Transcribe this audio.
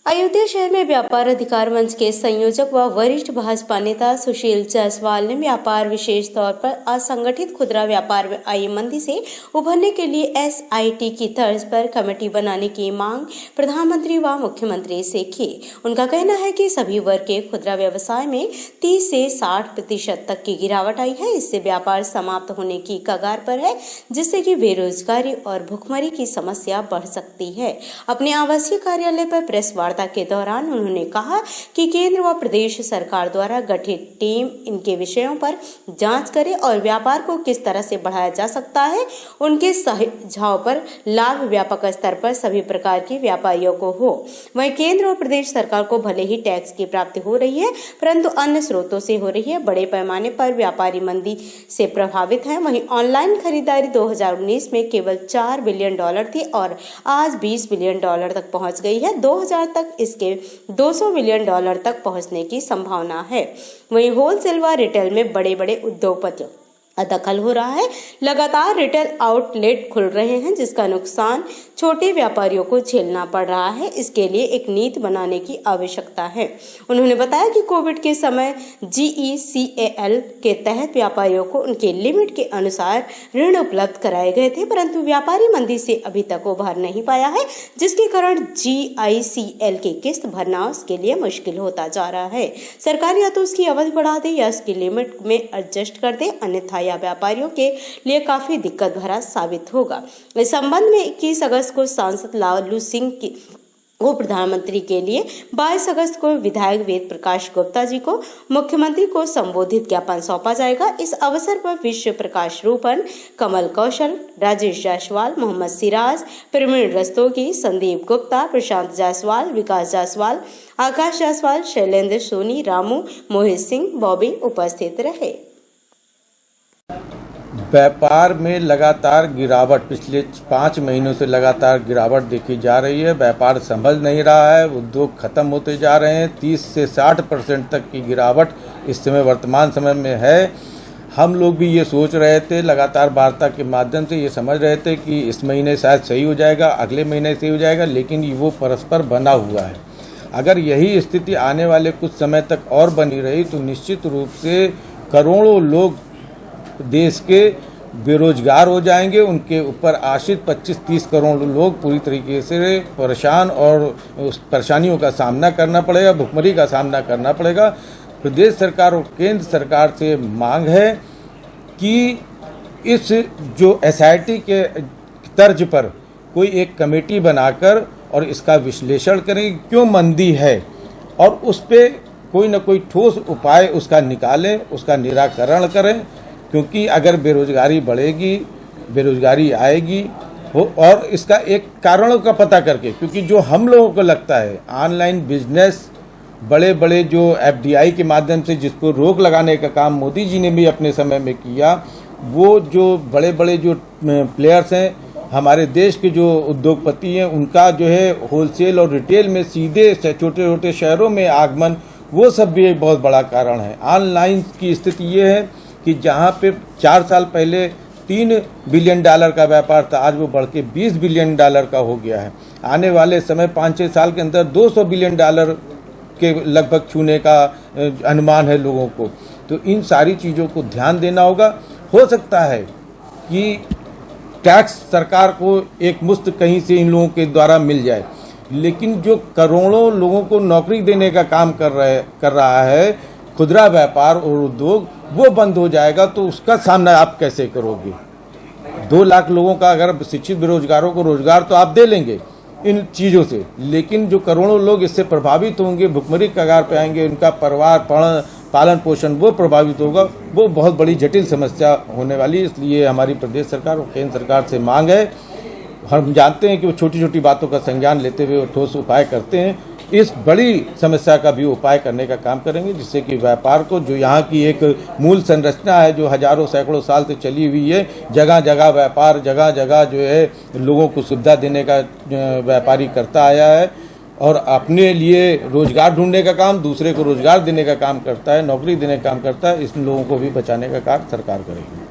अयोध्या शहर में व्यापार अधिकार मंच के संयोजक व वरिष्ठ भाजपा नेता सुशील जायसवाल ने व्यापार विशेष तौर पर असंगठित खुदरा व्यापार में आई मंदी से उभरने के लिए SIT की तर्ज पर कमेटी बनाने की मांग प्रधानमंत्री व मुख्यमंत्री से की। उनका कहना है कि सभी वर्ग के खुदरा व्यवसाय में 30 से 60% तक की गिरावट आई है। इससे व्यापार समाप्त होने की कगार पर है, जिससे कि बेरोजगारी और भुखमरी की समस्या बढ़ सकती है। अपने आवासीय कार्यालय पर प्रेस वार्ता के दौरान उन्होंने कहा कि केंद्र व प्रदेश सरकार द्वारा गठित टीम इनके विषयों पर जांच करे और व्यापार को किस तरह से बढ़ाया जा सकता है। उनके सुझाव पर लाभ व्यापक स्तर पर सभी प्रकार के व्यापारियों को हो। वहीं केंद्र और प्रदेश सरकार को भले ही टैक्स की प्राप्ति हो रही है, परंतु अन्य स्रोतों से हो रही है। बड़े पैमाने पर व्यापारी मंदी से प्रभावित हैं। वहीं ऑनलाइन खरीदारी 2019 में केवल $4 बिलियन थी और आज $20 बिलियन तक पहुंच गई है। 2000 तक इसके $200 बिलियन तक पहुंचने की संभावना है। वहीं होलसेल व रिटेल में बड़े बड़े उद्योगपतियों दखल हो रहा है। लगातार रिटेल आउटलेट खुल रहे हैं, जिसका नुकसान छोटे व्यापारियों को झेलना पड़ रहा है। इसके लिए एक नीति बनाने की आवश्यकता है। उन्होंने बताया कि कोविड के समय GECAL के तहत व्यापारियों को उनके लिमिट के अनुसार ऋण उपलब्ध कराए गए थे, परंतु व्यापारी मंदी से अभी तक उभर नहीं पाया है, जिसके कारण GICL की किस्त भरना उसके लिए मुश्किल होता जा रहा है। सरकार या तो उसकी अवधि बढ़ा दे या उसकी लिमिट में एडजस्ट कर दे, अन्यथा व्यापारियों के लिए काफी दिक्कत भरा साबित होगा। इस संबंध में 21 अगस्त को सांसद लालू सिंह को प्रधानमंत्री के लिए, 22 अगस्त को विधायक वेद प्रकाश गुप्ता जी को मुख्यमंत्री को संबोधित ज्ञापन सौंपा जाएगा। इस अवसर पर विश्व प्रकाश रूपन, कमल कौशल, राजेश जायसवाल, मोहम्मद सिराज, प्रवीण रस्तोगी, संदीप गुप्ता, प्रशांत जायसवाल, विकास जायसवाल, आकाश जायसवाल, शैलेंद्र सोनी, रामू, मोहित सिंह, बॉबी उपस्थित रहे। व्यापार में लगातार गिरावट, पिछले 5 महीनों से लगातार गिरावट देखी जा रही है। व्यापार संभल नहीं रहा है, उद्योग खत्म होते जा रहे हैं। 30 से 60% तक की गिरावट इस समय वर्तमान समय में है। हम लोग भी ये सोच रहे थे, लगातार वार्ता के माध्यम से ये समझ रहे थे कि इस महीने शायद सही हो जाएगा, अगले महीने सही हो जाएगा, लेकिन वो परस्पर बना हुआ है। अगर यही स्थिति आने वाले कुछ समय तक और बनी रही तो निश्चित रूप से करोड़ों लोग देश के बेरोजगार हो जाएंगे। उनके ऊपर आश्रित 25-30 करोड़ लोग पूरी तरीके से परेशान और उस परेशानियों का सामना करना पड़ेगा, भुखमरी का सामना करना पड़ेगा। प्रदेश सरकार और केंद्र सरकार से मांग है कि इस जो SIT के तर्ज पर कोई एक कमेटी बनाकर और इसका विश्लेषण करें, क्यों मंदी है, और उस पर कोई न कोई ठोस उपाय उसका निकालें, उसका निराकरण करें। क्योंकि अगर बेरोजगारी बढ़ेगी, बेरोजगारी आएगी और इसका एक कारणों का पता करके, क्योंकि जो हम लोगों को लगता है ऑनलाइन बिजनेस, बड़े बड़े जो FDI के माध्यम से जिसको रोक लगाने का काम मोदी जी ने भी अपने समय में किया, वो जो बड़े बड़े जो प्लेयर्स हैं हमारे देश के, जो उद्योगपति हैं, उनका जो है होलसेल और रिटेल में सीधे छोटे छोटे शहरों में आगमन, वो सब भी एक बहुत बड़ा कारण है। ऑनलाइन की स्थिति ये है कि जहाँ पे 4 साल पहले $3 बिलियन का व्यापार था, आज वो बढ़ के $20 बिलियन का हो गया है। आने वाले समय 5-6 साल के अंदर $200 बिलियन के लगभग छूने का अनुमान है लोगों को। तो इन सारी चीज़ों को ध्यान देना होगा। हो सकता है कि टैक्स सरकार को एक मुश्त कहीं से इन लोगों के द्वारा मिल जाए, लेकिन जो करोड़ों लोगों को नौकरी देने का काम कर रहा है खुदरा व्यापार और उद्योग, वो बंद हो जाएगा तो उसका सामना आप कैसे करोगे? 2 लाख लोगों का अगर शिक्षित बेरोजगारों को रोजगार तो आप दे लेंगे इन चीज़ों से, लेकिन जो करोड़ों लोग इससे प्रभावित होंगे, भुखमरी कगार पे आएंगे, उनका परिवार पालन पोषण वो प्रभावित होगा, वो बहुत बड़ी जटिल समस्या होने वाली है। इसलिए हमारी प्रदेश सरकार और केंद्र सरकार से मांग है। हम जानते हैं कि वो छोटी छोटी बातों का संज्ञान लेते हुए ठोस उपाय करते हैं, इस बड़ी समस्या का भी उपाय करने का काम करेंगे, जिससे कि व्यापार को, जो यहाँ की एक मूल संरचना है जो हजारों सैकड़ों साल से चली हुई है, जगह जगह व्यापार, जगह जगह जो है लोगों को सुविधा देने का व्यापारी करता आया है और अपने लिए रोजगार ढूंढने का काम, दूसरे को रोजगार देने का काम करता है, नौकरी देने का काम करता है। इन लोगों को भी बचाने का कार्य सरकार करेगी।